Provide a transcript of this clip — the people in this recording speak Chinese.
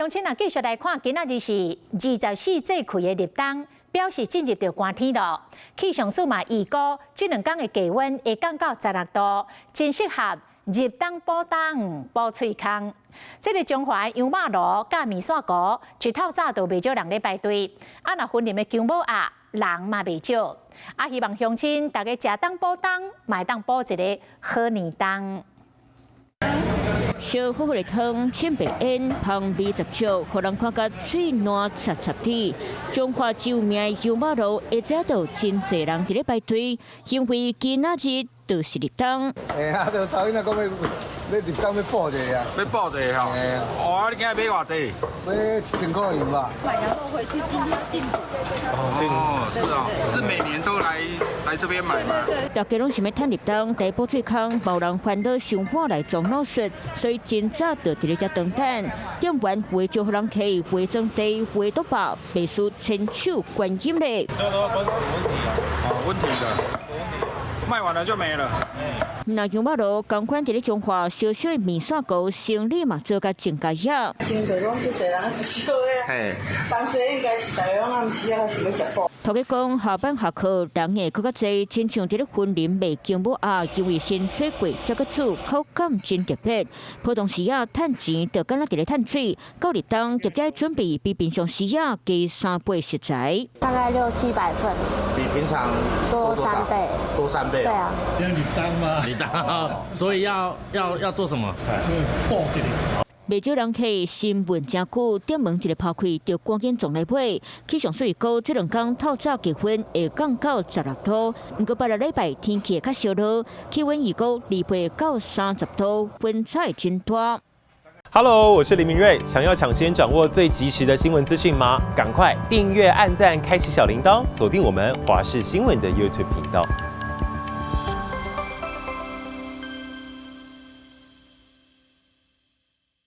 乡亲啊，继续来看，今仔日是24节气的立冬，表示进入到寒天咯。气象署嘛预估，这2天的气温会降到16度，真适合入冬补冬补喙空。这个中华羊肉炉甲面线糊，一透早就袂少人咧排队。啊，若婚礼的姜母鸭，人嘛袂少。啊，希望乡亲大家食冬补冬，买当补一个好年冬。 烧火火的汤，沁白烟，香味十足，互人看甲嘴烂插插的。中华著名的羊肉炉，一早就真侪人伫咧排队，因为今仔日就是立冬。就头先讲要立冬要补一下啊。要补一下吼。哦，你今日买偌济？买1000块银吧。买羊肉回去今天进补。哦，是哦，是每年都来这边买吗？大家拢想要趁立冬来补嘴空，无人烦恼上班来装老实，所以真早就伫咧遮等等。店员会招呼人客，会装地，会督包，袂输亲手观音咧。问题的。 卖完了就没了。那羊肉炉同款伫咧中华小小的面线糊，生理嘛做甲真家样。现在拢即侪人烧的，嘿，当时应该是大家拢暗时啊想要食饱。头家讲下班下课人会更较侪，亲像伫咧婚礼卖姜母鸭，因为先吹过才个煮，口感真特别。普通时啊，趁钱就敢若伫咧趁水，到立冬业者准备比平常时啊加3倍食材。大概600-700份，比平常多3倍，多3倍。对啊，因为立冬嘛，立冬，所以要做什么？补一个。 袂少人客新闻真久，店门一个抛开，就赶紧撞来买。气象署预估这2天透早气温会降到16度，不过8个礼拜天气会较烧热，气温预估28到30度，温差真大。Hello， 我是林明瑞。想要抢先掌握最及时的新闻资讯吗？赶快订阅、按赞、开启小铃铛，锁定我们华视新闻的 YouTube 频道。